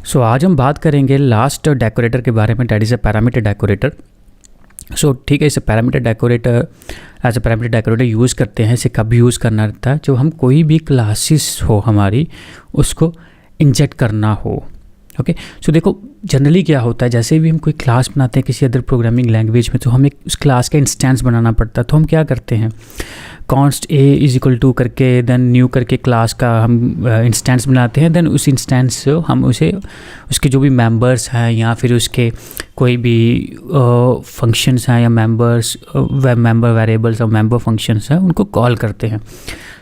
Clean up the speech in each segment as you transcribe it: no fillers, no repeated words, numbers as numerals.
सो आज हम बात करेंगे लास्ट डेकोरेटर के बारे में, that is a parameter decorator. So ठीक है, इसे parameter decorator as a parameter decorator use करते हैं। इसे कब यूज़ करना रहता है? जब हम कोई भी क्लासेस हो हमारी उसको इंजेक्ट करना हो। ओके सो देखो जनरली क्या होता है, जैसे भी हम कोई क्लास बनाते हैं किसी अदर प्रोग्रामिंग लैंग्वेज में, तो हमें उस क्लास का इंस्टेंस बनाना पड़ता है। तो हम क्या करते हैं, const a is equal to करके देन न्यू करके क्लास का हम इंस्टेंस बनाते हैं। देन उस इंस्टेंस से हम उसे उसके जो भी मेंबर्स हैं या फिर उसके कोई भी फंक्शंस हैं या मेंबर्स मेंबर वेरिएबल्स और मेंबर फंक्शंस हैं उनको कॉल करते हैं।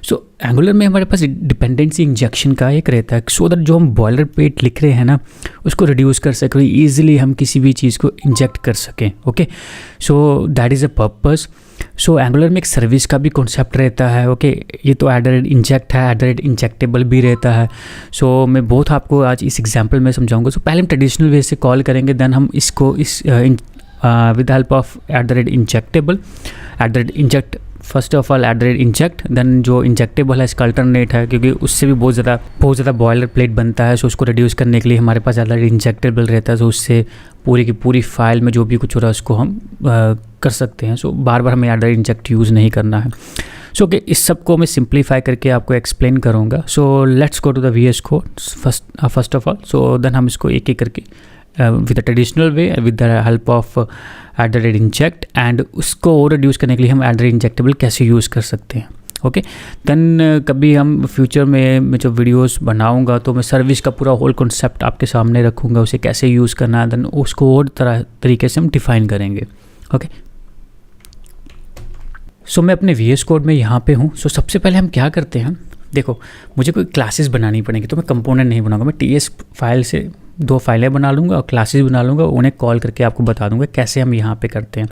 सो एंगुलर में हमारे पास डिपेंडेंसी इंजेक्शन का एक रहता है, सो दैट जो हम बॉयलर प्लेट लिख रहे हैं ना उसको रिड्यूस कर सकें, ईजिली हम किसी भी चीज़ को इंजेक्ट कर सकें। Okay so that is a purpose. So angular में एक सर्विस का भी कॉन्सेप्ट रहता है। ओके ये तो एट इंजेक्ट है, एट इंजेक्टेबल भी रहता है। सो मैं बहुत आपको आज इस एग्जांपल में समझाऊंगा। सो पहले हम ट्रेडिशनल वे से कॉल करेंगे, देन हम इसको इस with help of injectable inject first of all inject, then जो इंजेक्टेबल है इसका अल्टरनेट है, क्योंकि उससे भी बहुत ज़्यादा बॉयलर प्लेट बनता है। सो उसको रिड्यूस करने के लिए हमारे पास इंजेक्टेबल रहता है। सो उससे पूरी की पूरी फाइल में जो भी कुछ हो रहा है उसको हम कर सकते हैं। सो बार बार हमें इंजेक्ट यूज़ नहीं करना है। सो ओके इस सब को मैं सिंप्लीफाई करके आपको एक्सप्लेन करूँगा। So let's go to the VS code first of all. So then हम इसको एक एक करके with the traditional way with the help of inject and उसको और रिड्यूस करने के लिए हम इंजेक्टेबल कैसे यूज़ कर सकते हैं। ओके देन कभी हम फ्यूचर में मैं जो वीडियोस बनाऊंगा तो मैं सर्विस का पूरा होल कॉन्सेप्ट आपके सामने रखूंगा, उसे कैसे यूज़ करना है, देन उसको और तरीके से हम डिफ़ाइन करेंगे। ओके सो मैं अपने VS कोड में यहाँ पे हूँ। सो सबसे पहले हम क्या करते हैं, देखो मुझे कोई क्लासेस बनानी पड़ेंगी तो मैं कंपोनेंट नहीं बनाऊंगा, मैं TS फाइल से 2 फाइलें बना लूँगा और क्लासेस बना लूँगा, उन्हें कॉल करके आपको बता दूँगा कैसे हम यहाँ पे करते हैं।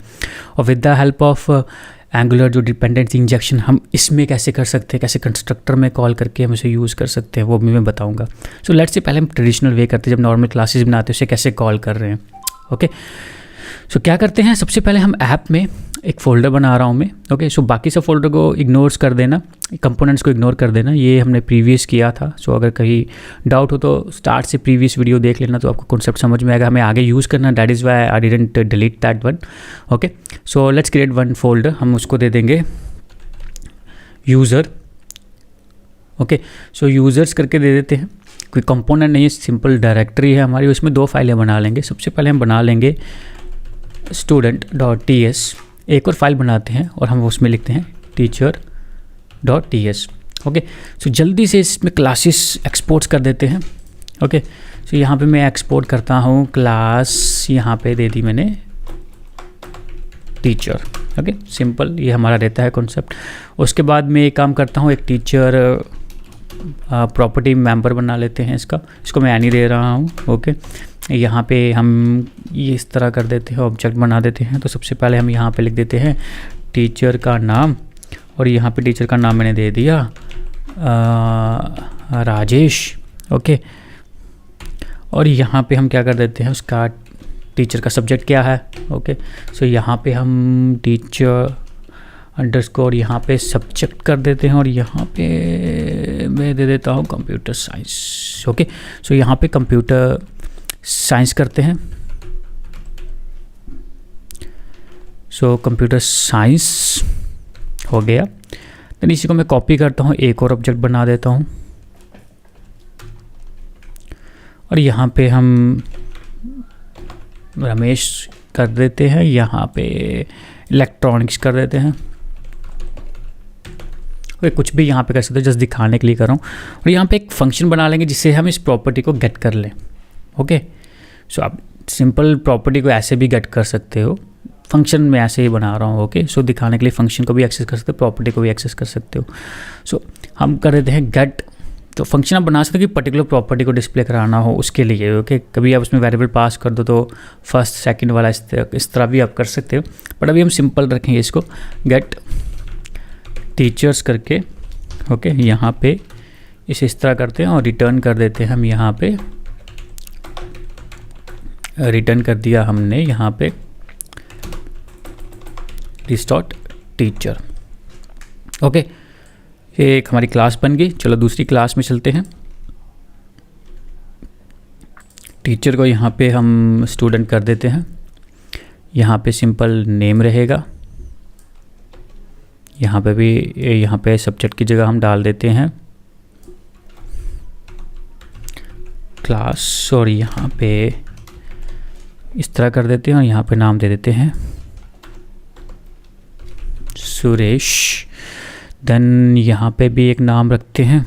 और with the help of angular जो डिपेंडेंसी इंजेक्शन हम इसमें कैसे कर सकते हैं, कैसे कंस्ट्रक्टर में कॉल करके हम इसे यूज़ कर सकते हैं, वो भी मैं बताऊँगा। सो लेट्स से पहले हम ट्रेडिशनल वे करते हैं, जब नॉर्मल क्लासेस बनाते हैं उसे कैसे कॉल कर रहे हैं। ओके सो क्या करते हैं, सबसे पहले हम ऐप में एक फ़ोल्डर बना रहा हूँ मैं। ओके सो बाकी सब फोल्डर को इग्नोर कर देना, कंपोनेंट्स को इग्नोर कर देना, ये हमने प्रीवियस किया था। सो अगर कहीं डाउट हो तो स्टार्ट से प्रीवियस वीडियो देख लेना, तो आपको कॉन्सेप्ट समझ में आएगा। हमें आगे यूज़ करना, that is why I didn't delete that one. Okay so let's create one folder, हम उसको दे देंगे यूज़र। ओके सो यूज़र्स करके दे देते हैं, कोई कंपोनेंट नहीं है, सिंपल डायरेक्टरी है हमारी, उसमें 2 फाइलें बना लेंगे। सबसे पहले हम बना लेंगे student.ts, एक और फाइल बनाते हैं और हम उसमें लिखते हैं teacher.ts। ओके सो जल्दी से इसमें क्लासेस एक्सपोर्ट कर देते हैं। ओके सो यहाँ पे मैं एक्सपोर्ट करता हूँ क्लास, यहाँ पे दे दी मैंने टीचर। ओके सिंपल ये हमारा रहता है कॉन्सेप्ट। उसके बाद मैं एक काम करता हूँ, एक टीचर प्रॉपर्टी मेंबर बना लेते हैं इसको मैं एनी दे रहा हूँ। ओके यहाँ पे हम ये इस तरह कर देते हैं, ऑब्जेक्ट बना देते हैं। तो सबसे पहले हम यहाँ पे लिख देते हैं टीचर का नाम, और यहाँ पे टीचर का नाम मैंने दे दिया राजेश। ओके और यहाँ पे हम क्या कर देते हैं, उसका टीचर का सब्जेक्ट क्या है। ओके सो यहाँ पे हम टीचर अंडरस्कोर यहाँ पे सब्जेक्ट कर देते हैं, और यहाँ पे मैं दे देता हूँ कंप्यूटर साइंस। ओके सो यहाँ पे कंप्यूटर साइंस करते हैं। सो कंप्यूटर साइंस हो गया। देन इसी को मैं कॉपी करता हूँ, एक और ऑब्जेक्ट बना देता हूँ, और यहाँ पे हम रमेश कर देते हैं, यहाँ पे इलेक्ट्रॉनिक्स कर देते हैं। कुछ भी यहाँ पे कर सकते हो, जस्ट दिखाने के लिए कर रहा हूँ। और यहाँ पे एक फंक्शन बना लेंगे जिससे हम इस प्रॉपर्टी को गेट कर लें। ओके सो आप सिंपल प्रॉपर्टी को ऐसे भी गेट कर सकते हो, फंक्शन में ऐसे ही बना रहा हूँ। ओके सो दिखाने के लिए फंक्शन को भी एक्सेस कर सकते हो, प्रॉपर्टी को भी एक्सेस कर सकते हो। सो हम कर देते हैं गेट। तो फंक्शन आप बना सकते हो कि पर्टिकुलर प्रॉपर्टी को डिस्प्ले कराना हो उसके लिए। ओके कभी आप उसमें वेरिएबल पास कर दो तो फर्स्ट सेकंड वाला इस तरह भी आप कर सकते हो, बट अभी हम सिंपल रखेंगे इसको, गेट टीचर्स करके। ओके यहाँ पे इस तरह करते हैं और रिटर्न कर देते हैं हम, यहाँ पे रिटर्न कर दिया हमने यहाँ पे रिस्टॉर्ट टीचर। ओके ये एक हमारी क्लास बन गई। चलो दूसरी क्लास में चलते हैं। टीचर को यहाँ पे हम स्टूडेंट कर देते हैं, यहाँ पे सिंपल नेम रहेगा, यहाँ पे भी यहाँ पे सब्जेक्ट की जगह हम डाल देते हैं क्लास, और यहाँ पे इस तरह कर देते हैं और यहाँ पे नाम दे देते हैं सुरेश। देन यहाँ पे भी एक नाम रखते हैं,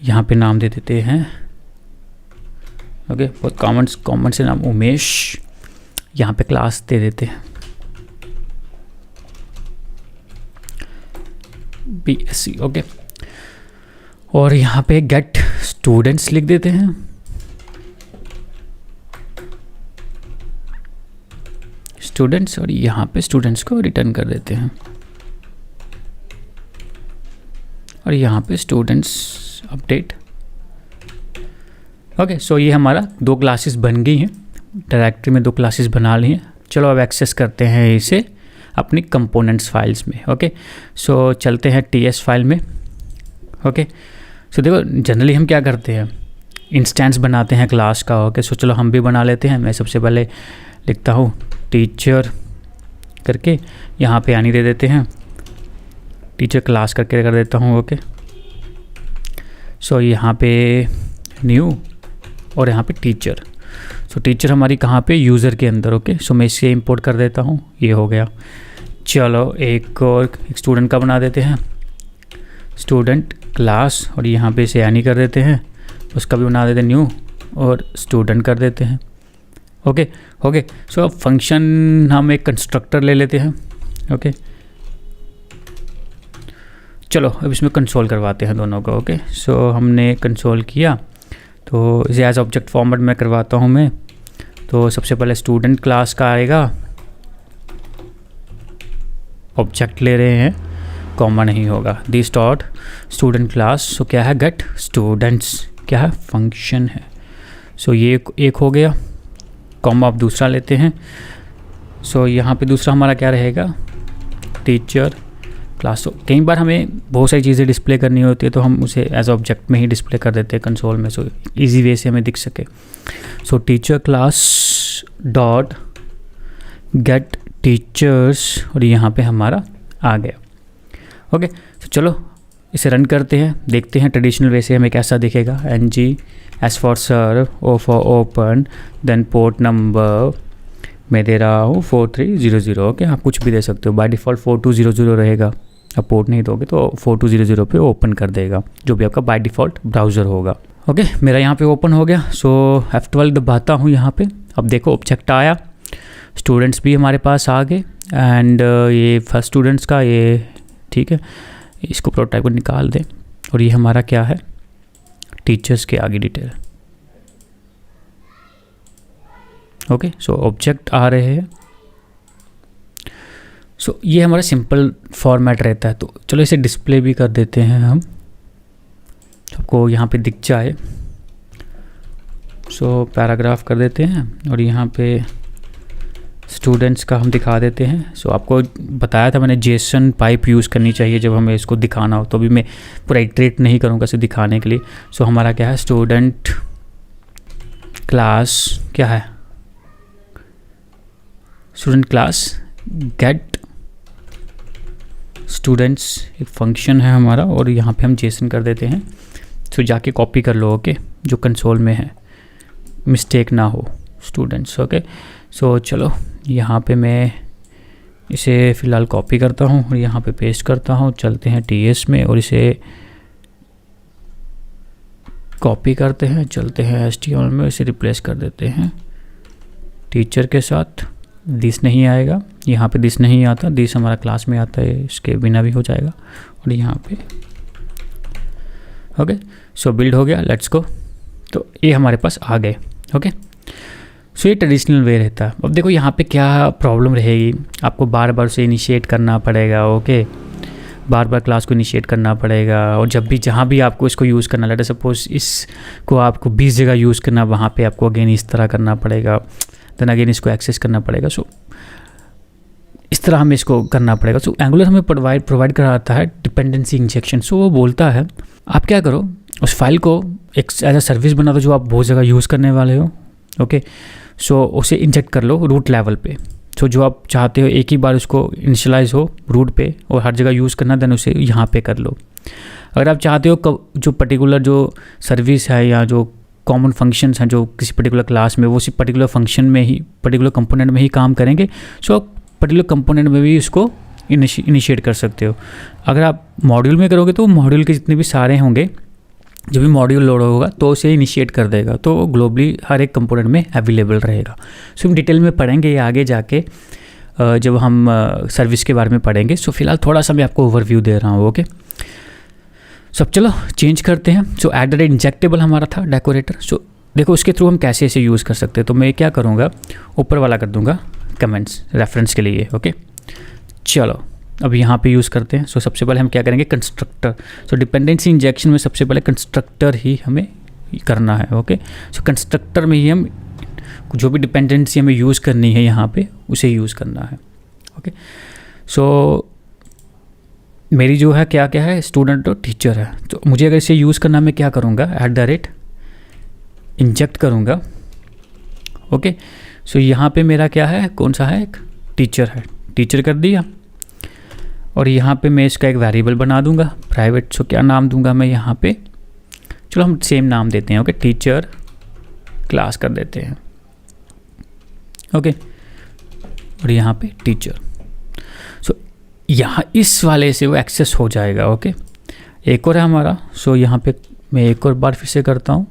यहाँ पे नाम दे देते हैं ओके, बहुत कॉमन से नाम उमेश, यहाँ पे क्लास दे देते हैं BSc ओके, और यहाँ पे गेट स्टूडेंट्स लिख देते हैं, स्टूडेंट्स, और यहाँ पे स्टूडेंट्स को रिटर्न कर देते हैं, और यहाँ पे स्टूडेंट्स अपडेट ओके। सो ये हमारा 2 क्लासेस बन गई हैं, डायरेक्टरी में 2 क्लासेस बना ली हैं। चलो अब एक्सेस करते हैं इसे अपनी कंपोनेंट्स फाइल्स में ओके। सो चलते हैं TS फाइल में ओके। सो देखो जनरली हम क्या करते हैं, इंस्टेंस बनाते हैं क्लास का ओके। सो चलो हम भी बना लेते हैं। मैं सबसे पहले लिखता हूँ टीचर करके, यहाँ पे आनी दे देते हैं, टीचर क्लास करके कर देता हूँ ओके। सो यहाँ पे न्यू और यहाँ पे टीचर। सो टीचर हमारी कहाँ पे, यूज़र के अंदर ओके। सो मैं इसे इंपोर्ट कर देता हूँ, ये हो गया। चलो एक और स्टूडेंट का बना देते हैं, स्टूडेंट क्लास, और यहाँ पे इसे यानी कर देते हैं, उसका भी बना देते हैं न्यू और स्टूडेंट कर देते हैं ओके ओके। सो अब फंक्शन हम एक कंस्ट्रक्टर ले लेते हैं ओके। चलो अब इसमें कंसोल करवाते हैं दोनों को ओके। सो हमने कंसोल किया, तो इसे एज ऑब्जेक्ट फॉर्मेट में करवाता हूँ मैं। तो सबसे पहले स्टूडेंट क्लास का आएगा, ऑब्जेक्ट ले रहे हैं, कॉमा नहीं होगा, दिस डॉट स्टूडेंट क्लास। सो क्या है, गेट स्टूडेंट्स, क्या है, फंक्शन है। सो ये एक हो गया, कॉमा अब दूसरा लेते हैं। सो यहाँ पे दूसरा हमारा क्या रहेगा, टीचर क्लास। तो कई बार हमें बहुत सारी चीज़ें डिस्प्ले करनी होती है, तो हम उसे एज ऑब्जेक्ट में ही डिस्प्ले कर देते हैं कंसोल में, सो इजी वे से हमें दिख सके। सो teacher class dot gate teachers, और यहाँ पे हमारा आ गया ओके। तो चलो इसे रन करते हैं, देखते हैं ट्रेडिशनल वे से हमें कैसा दिखेगा। NG S for serve, O for open, then port number मैं दे रहा हूँ 4300 ओके। आप कुछ भी दे सकते हो, बाय डिफ़ॉल्ट 4200 रहेगा, अब पोर्ट नहीं दोगे तो 4200 पे ओपन कर देगा, जो भी आपका बाय डिफ़ॉल्ट ब्राउज़र होगा ओके। मेरा यहाँ पे ओपन हो गया। सो F12 दबाता हूँ यहाँ पे, अब देखो ऑब्जेक्ट आया, स्टूडेंट्स भी हमारे पास आ गए, एंड ये फर्स्ट स्टूडेंट्स का ये ठीक है, इसको प्रोटोटाइप को निकाल दें, और ये हमारा क्या है, टीचर्स के आगे डिटेल ओके। सो ऑब्जेक्ट आ रहे हैं। सो ये हमारा सिंपल फॉर्मेट रहता है। तो चलो इसे डिस्प्ले भी कर देते हैं हम, सबको यहाँ पे दिख जाए। सो पैराग्राफ कर देते हैं, और यहाँ पे स्टूडेंट्स का हम दिखा देते हैं। सो आपको बताया था मैंने जेसन पाइप यूज़ करनी चाहिए जब हमें इसको दिखाना हो, तो भी मैं पूरा इटरेट नहीं करूँगा इसे दिखाने के लिए। सो हमारा क्या है, स्टूडेंट क्लास क्या है, स्टूडेंट क्लास गेट स्टूडेंट्स एक फंक्शन है हमारा, और यहाँ पे हम जेसन कर देते हैं। तो जाके कॉपी कर लो ओके, जो कंसोल में है, मिस्टेक ना हो स्टूडेंट्स ओके। सो चलो यहाँ पे मैं इसे फ़िलहाल कॉपी करता हूँ और यहाँ पे पेस्ट करता हूँ। चलते हैं TS में और इसे कॉपी करते हैं, चलते हैं HTML में, इसे रिप्लेस कर देते हैं टीचर के साथ। दिस नहीं आएगा, यहाँ पे दिस नहीं आता, दिस हमारा क्लास में आता है, इसके बिना भी हो जाएगा। और यहाँ पे ओके। सो बिल्ड हो गया, लेट्स गो। तो ये हमारे पास आ गए ओके। सो ये ट्रेडिशनल वे रहता है। अब देखो यहाँ पे क्या प्रॉब्लम रहेगी, आपको बार बार से इनिशिएट करना पड़ेगा ओके, बार बार क्लास को इनिशिएट करना पड़ेगा। और जब भी जहाँ भी आपको इसको यूज़ करना, लेट सपोज इसको आपको 20 जगह यूज़ करना, वहाँ पे आपको अगेन इस तरह करना पड़ेगा, देन अगेन इसको एक्सेस करना पड़ेगा। सो इस तरह हमें इसको करना पड़ेगा। सो एंगुलर हमें प्रोवाइड कराता है डिपेंडेंसी इंजेक्शन। सो वो बोलता है आप क्या करो, उस फाइल को एक एज अ सर्विस बना दो जो आप बहुत जगह यूज़ करने वाले हो। ओके, सो उसे इंजेक्ट कर लो रूट लेवल पे। सो जो आप चाहते हो एक ही बार उसको इनिशियलाइज हो रूट पे और हर जगह यूज़ करना, देन उसे यहाँ पे कर लो। अगर आप चाहते हो जो पर्टिकुलर जो सर्विस है या जो कॉमन फंक्शंस हैं जो किसी पर्टिकुलर क्लास में, वो उसी पर्टिकुलर फंक्शन में ही, पर्टिकुलर कंपोनेंट में ही काम करेंगे, सो आप पर्टिकुलर कंपोनेंट में भी इसको इनिशिएट कर सकते हो। अगर आप मॉड्यूल में करोगे तो मॉड्यूल के जितने भी सारे होंगे, जब भी मॉड्यूल लोड होगा तो उसे इनिशिएट कर देगा, तो ग्लोबली हर एक कंपोनेंट में अवेलेबल रहेगा। सो हम डिटेल में पढ़ेंगे ये आगे जाके जब हम सर्विस के बारे में पढ़ेंगे। सो फिलहाल थोड़ा सा मैं आपको ओवरव्यू दे रहा हूँ। ओके, सब चलो चेंज करते हैं। सो @ इंजेक्टेबल हमारा था डेकोरेटर। सो देखो उसके थ्रू हम कैसे इसे यूज़ कर सकते हैं। तो मैं क्या करूँगा, ऊपर वाला कर दूँगा कमेंट्स रेफरेंस के लिए। ओके, चलो अब यहाँ पे यूज़ करते हैं। सो सबसे पहले हम क्या करेंगे, कंस्ट्रक्टर। सो डिपेंडेंसी इंजेक्शन में सबसे पहले कंस्ट्रक्टर ही हमें करना है। ओके, सो कंस्ट्रक्टर में ही हम जो भी डिपेंडेंसी हमें यूज़ करनी है यहाँ पे उसे यूज़ करना है। ओके, सो मेरी जो है क्या क्या है, स्टूडेंट और टीचर है। तो मुझे अगर इसे यूज़ करना, मैं क्या करूँगा, @ इंजेक्ट करूँगा। ओके, सो यहाँ पे मेरा क्या है, कौन सा है, एक टीचर है, टीचर कर दिया। और यहाँ पे मैं इसका एक वेरिएबल बना दूंगा प्राइवेट। सो क्या नाम दूंगा मैं यहाँ पे, चलो हम सेम नाम देते हैं। ओके, टीचर क्लास कर देते हैं। ओके, और यहाँ पे टीचर। सो यहाँ इस वाले से वो एक्सेस हो जाएगा। ओके, एक और है हमारा। सो यहाँ पे मैं एक और बार फिर से करता हूँ,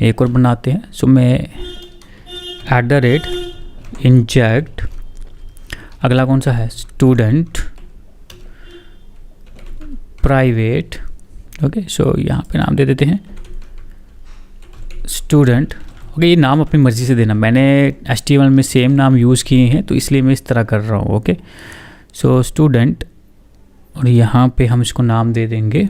एक और बनाते हैं। सो मैं @ इंजेक्ट, अगला कौन सा है, स्टूडेंट प्राइवेट। ओके, सो यहाँ पे नाम दे देते हैं स्टूडेंट। ओके, ये नाम अपनी मर्ज़ी से देना, मैंने HTML में सेम नाम यूज़ किए हैं तो इसलिए मैं इस तरह कर रहा हूँ। ओके, सो स्टूडेंट, और यहाँ पे हम इसको नाम दे देंगे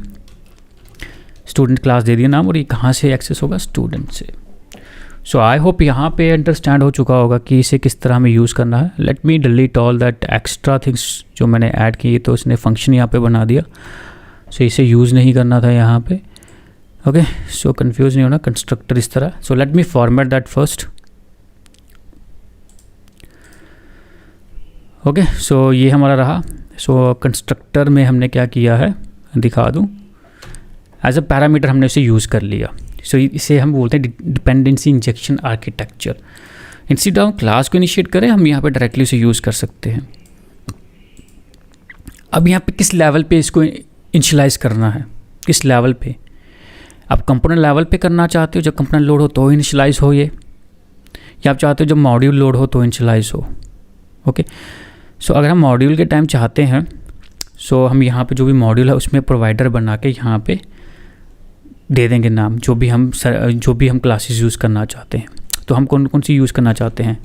स्टूडेंट क्लास दे दिया नाम। और ये कहाँ से एक्सेस होगा, स्टूडेंट से। सो आई होप यहाँ पे अंडरस्टैंड हो चुका होगा कि इसे किस तरह हमें यूज़ करना है। Let me delete all that extra things जो मैंने ऐड किए, तो इसने फंक्शन यहाँ पे बना दिया। सो इसे यूज़ नहीं करना था यहाँ पे। ओके, सो कंफ्यूज नहीं होना, कंस्ट्रक्टर इस तरह। So let me format that first. Okay, so ये हमारा रहा। सो कंस्ट्रक्टर में हमने क्या किया है, दिखा दूँ, एज अ पैरामीटर हमने इसे यूज़ कर लिया। सो इसे हम बोलते हैं dependency injection architecture. Instead of class को इनिशिएट करें, हम यहाँ पे डायरेक्टली इसे यूज़ कर सकते हैं। अब यहाँ पे किस लेवल पे इसको इनिशियलाइज़ करना है, किस लेवल पे, आप कंपोनेंट लेवल पे करना चाहते हो, जब कंपोनेंट लोड हो तो इनिशियलाइज़ हो ये, या आप चाहते हो जब मॉड्यूल लोड हो तो इनिशियलाइज़ हो। ओके, सो अगर हम मॉड्यूल के टाइम चाहते हैं, सो हम यहाँ पे जो भी मॉड्यूल है उसमें प्रोवाइडर बना के यहाँ पे दे देंगे नाम, जो भी हम क्लासेस यूज़ करना चाहते हैं। तो हम कौन कौन सी यूज़ करना चाहते हैं,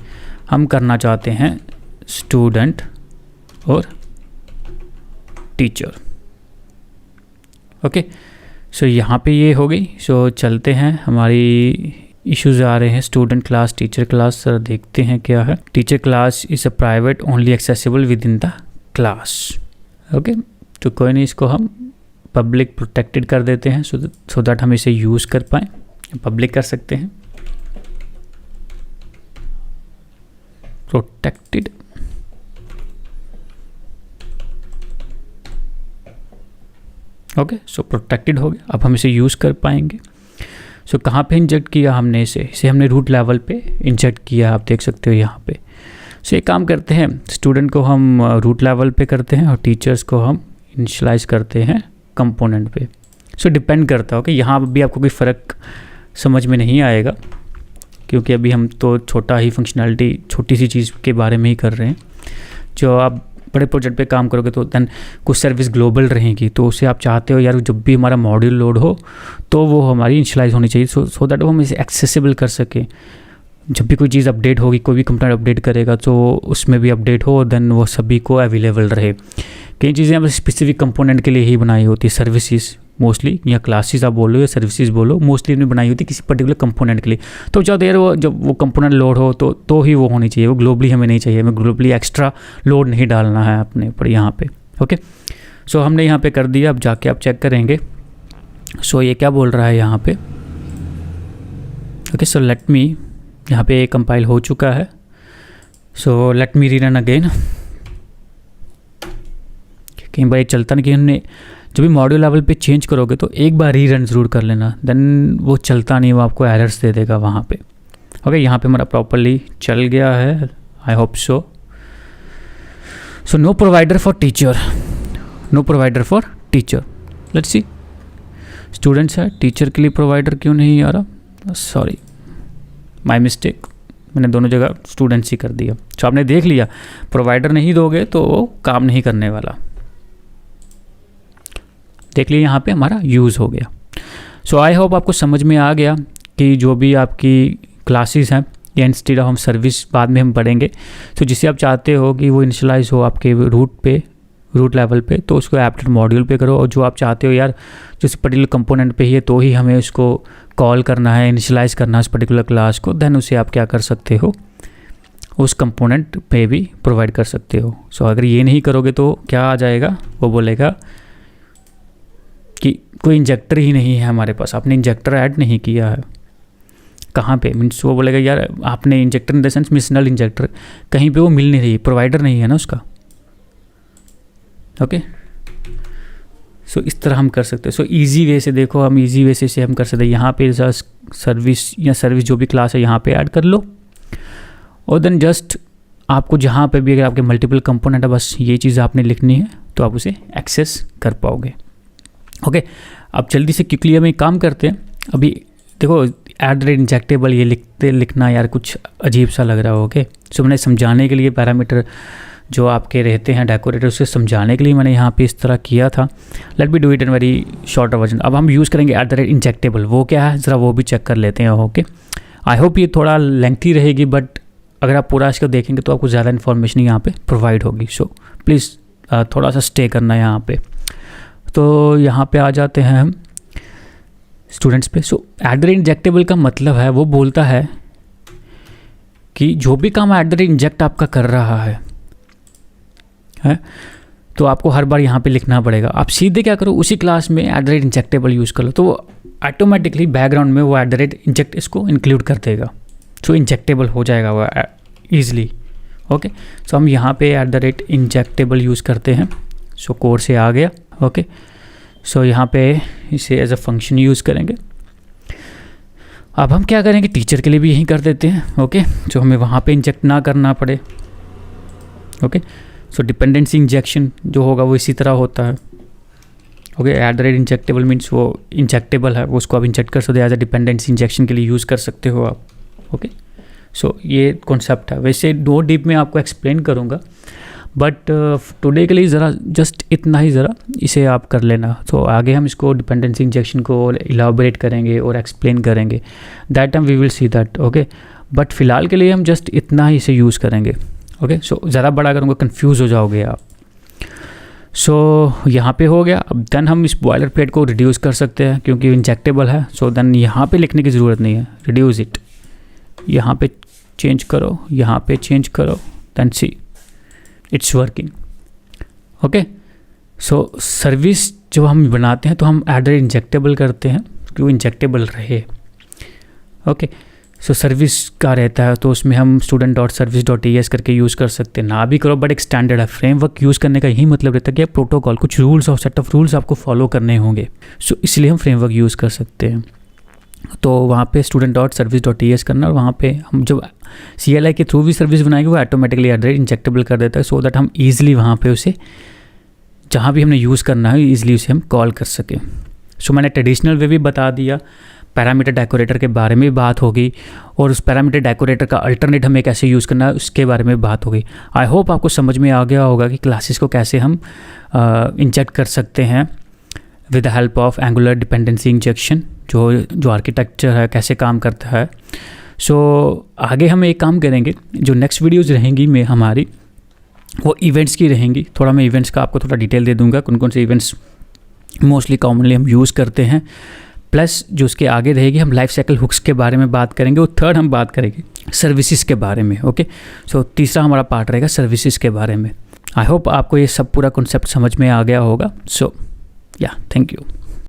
हम करना चाहते हैं स्टूडेंट और टीचर। ओके, सो यहाँ पे ये हो गई। सो चलते हैं, हमारी इश्यूज़ आ रहे हैं student class, teacher class. Sir देखते हैं क्या है। Teacher class is a private only accessible with in the class. Okay, तो कोई नहीं, इसको हम पब्लिक प्रोटेक्टेड कर देते हैं सो दैट हम इसे यूज़ कर पाएँ। पब्लिक कर सकते हैं प्रोटेक्टेड। ओके, सो प्रोटेक्टेड हो गया, अब हम इसे यूज़ कर पाएंगे। सो कहाँ पे इंजेक्ट किया हमने इसे हमने रूट लेवल पे इंजेक्ट किया, आप देख सकते हो यहाँ पे। सो एक काम करते हैं, स्टूडेंट को हम रूट लेवल पे करते हैं और टीचर्स को हम इनिशियलाइज करते हैं कंपोनेंट पे। सो डिपेंड करता है। ओके, यहाँ भी आपको कोई फ़र्क समझ में नहीं आएगा क्योंकि अभी हम तो छोटा ही फंक्शनैलिटी, छोटी सी चीज़ के बारे में ही कर रहे हैं। जो आप बड़े प्रोजेक्ट पे काम करोगे तो दैन कुछ सर्विस ग्लोबल रहेगी, तो उसे आप चाहते हो यार जब भी हमारा मॉड्यूल लोड हो तो वो हमारी इनिशियलाइज होनी चाहिए, सो दैट वो हम इसे एक्सेसिबल कर सकें। जब भी कोई चीज़ अपडेट होगी, कोई भी कंपोनेंट अपडेट करेगा तो उसमें भी अपडेट हो और देन वो सभी को अवेलेबल रहे। कई चीज़ें हम स्पेसिफिक कंपोनेंट के लिए ही बनाई होती है, सर्विसेज मोस्टली, या क्लासेस आप बोलो या सर्विसेज बोलो, मोस्टली हमने बनाई होती है किसी पर्टिकुलर कंपोनेंट के लिए। तो चाहते यार वो जब वो कंपोनेंट लोड हो तो ही वो होनी चाहिए, वो ग्लोबली हमें नहीं चाहिए, हमें ग्लोबली एक्स्ट्रा लोड नहीं डालना है अपने ऊपर यहाँ पे। ओके, सो हमने यहाँ पे कर दिया। अब जाके आप चेक करेंगे सो ये क्या बोल रहा है यहाँ पे, ओके सो लेट मी, यहाँ पे कंपाइल हो चुका है, सो लेट मी रीरन अगेन। कई बार चलता नहीं कि हमने जब भी मॉड्यूल लेवल पे चेंज करोगे तो एक बार रीरन ज़रूर कर लेना, देन वो चलता नहीं, वो आपको एरर्स दे देगा वहाँ पे। ओके यहाँ पे हमारा प्रॉपरली चल गया है, I hope so. So no provider for teacher, no provider for teacher, let's see. Students है, टीचर के लिए प्रोवाइडर क्यों नहीं आ रहा, सॉरी माय मिस्टेक, मैंने दोनों जगह स्टूडेंट्स ही कर दिया। तो आपने देख लिया, प्रोवाइडर नहीं दोगे तो वो काम नहीं करने वाला। देख लिया यहाँ पे हमारा यूज़ हो गया। सो आई होप आपको समझ में आ गया कि जो भी आपकी क्लासेस हैं या इंस्टेड ऑफ हम सर्विस बाद में हम पढ़ेंगे, तो जिसे आप चाहते हो कि वो इनिशियलाइज हो आपके रूट लेवल पे, तो उसको एप्टर मॉड्यूल पे करो। और जो आप चाहते हो यार जिस पर्टिकुलर कंपोनेंट पे ही है तो ही हमें उसको कॉल करना है, इनिशियलाइज करना है उस पर्टिकुलर क्लास को, देन उसे आप क्या कर सकते हो, उस कंपोनेंट पे भी प्रोवाइड कर सकते हो। सो अगर ये नहीं करोगे तो क्या आ जाएगा, वो बोलेगा कि कोई इंजेक्टर ही नहीं है हमारे पास, आपने इंजेक्टर ऐड नहीं किया है। कहाँ पे मीन्स वो बोलेगा यार आपने इंजेक्टर इन द सेंस मिशनल इंजेक्टर कहीं पे वो मिल नहीं रही, प्रोवाइडर नहीं है ना उसका। ओके सो इस तरह हम कर सकते हैं। सो इजी वे से देखो, हम इजी वे से हम कर सकते हैं। यहाँ पे सर्विस या सर्विस जो भी क्लास है यहाँ पे ऐड कर लो, और देन जस्ट आपको जहाँ पे भी अगर आपके मल्टीपल कंपोनेंट है बस ये चीज़ आपने लिखनी है तो आप उसे एक्सेस कर पाओगे। ओके अब जल्दी से क्विकली हम एक काम करते हैं। अभी देखो @इंजेक्टेबल ये लिखना यार कुछ अजीब सा लग रहा है। ओके सो मैंने समझाने के लिए पैरामीटर जो आपके रहते हैं डेकोरेटर, उसे समझाने के लिए मैंने यहाँ पे इस तरह किया था। Let me do it in very short version. अब हम यूज़ करेंगे @इंजेक्टेबल, वो क्या है ज़रा वो भी चेक कर लेते हैं। ओके आई होप ये थोड़ा लेंथी रहेगी, बट अगर आप पूरा इसको देखेंगे तो आपको ज़्यादा इन्फॉर्मेशन यहाँ पे प्रोवाइड होगी। सो प्लीज़ थोड़ा सा स्टे करना है यहाँ पे। तो यहाँ पे आ जाते हैं हम स्टूडेंट्स पे। सो @इंजेक्टेबल का मतलब है, वो बोलता है कि जो भी काम @इंजेक्ट आपका कर रहा है तो आपको हर बार यहाँ पे लिखना पड़ेगा। आप सीधे क्या करो, उसी क्लास में @इंजेक्टेबल यूज़ कर लो, तो वो ऑटोमेटिकली बैकग्राउंड में वो @इंजेक्ट इसको इंक्लूड कर देगा। सो इंजेक्टेबल हो जाएगा वो ईजिली। ओके सो हम यहाँ पे @इंजेक्टेबल यूज़ करते हैं। सो कोड से आ गया। ओके सो यहाँ पे इसे एज अ फंक्शन यूज़ करेंगे। अब हम क्या करेंगे, टीचर के लिए भी यही कर देते हैं। ओके जो हमें वहाँ पे इंजेक्ट ना करना पड़े। ओके सो डिपेंडेंसी इंजेक्शन जो होगा वो इसी तरह होता है। ओके @इंजेक्टेबल मीन्स वो इंजेक्टेबल है, वो उसको आप इंजेक्ट कर सकते हो, एज अ डिपेंडेंसी इंजेक्शन के लिए यूज़ कर सकते हो आप। ओके सो ये कॉन्सेप्ट है। वैसे दो डीप में आपको एक्सप्लेन करूँगा, बट टुडे के लिए ज़रा जस्ट इतना ही ज़रा इसे आप कर लेना। तो आगे हम इसको डिपेंडेंसी इंजेक्शन को इलाबोरेट करेंगे और एक्सप्लेन करेंगे, that time we will see that. Okay but फ़िलहाल के लिए हम जस्ट इतना ही इसे यूज़ करेंगे। ओके सो ज़्यादा बड़ा करूँगा कंफ्यूज हो जाओगे आप। सो यहाँ पे हो गया। अब देन हम इस बॉयलर प्लेट को रिड्यूस कर सकते हैं क्योंकि इंजेक्टेबल है। सो देन यहाँ पे लिखने की ज़रूरत नहीं है, रिड्यूस इट, यहाँ पे चेंज करो, यहाँ पे चेंज करो, then see it's working. Okay so service जो हम बनाते हैं तो हम @इंजेक्टेबल करते हैं कि वो इंजेक्टेबल रहे। ओके सो सर्विस का रहता है तो उसमें हम student.service.es करके यूज़ कर सकते हैं, ना भी करो बट एक स्टैंडर्ड है। फ्रेमवर्क यूज़ करने का यही मतलब रहता है कि प्रोटोकॉल कुछ रूल्स और सेट ऑफ रूल्स आपको फॉलो करने होंगे। सो इसलिए हम फ्रेमवर्क यूज़ कर सकते हैं। तो वहाँ पे student.service.es करना, और वहाँ पे हम जो CLI के थ्रू भी सर्विस बनाएंगे वो ऑटोमेटिकली @इंजेक्टेबल कर देता है, सो दैट हम ईजिली वहाँ पे उसे जहाँ भी हमने यूज़ करना है ईजिली उसे हम कॉल कर सकें। सो मैंने ट्रेडिशनल वे भी बता दिया, पैरामीटर डेकोरेटर के बारे में बात होगी, और उस पैरामीटर डेकोरेटर का अल्टरनेट हमें कैसे यूज़ करना है उसके बारे में बात होगी। आई होप आपको समझ में आ गया होगा कि क्लासेस को कैसे हम इंजेक्ट कर सकते हैं with the help of angular dependency injection, जो आर्किटेक्चर है कैसे काम करता है। सो आगे हम एक काम करेंगे, जो नेक्स्ट वीडियोज़ रहेंगी में हमारी वो इवेंट्स की रहेंगी। थोड़ा मैं इवेंट्स का आपको थोड़ा डिटेल दे दूंगा, कौन कौन से इवेंट्स मोस्टली कॉमनली हम यूज़ करते हैं, प्लस जो उसके आगे रहेगी हम लाइफ साइकिल हुक्स के बारे में बात करेंगे, और थर्ड हम बात करेंगे सर्विसेज के बारे में। ओके सो तीसरा हमारा पार्ट रहेगा सर्विसेज के बारे में। आई होप आपको ये सब पूरा कॉन्सेप्ट समझ में आ गया होगा। सो या थैंक यू।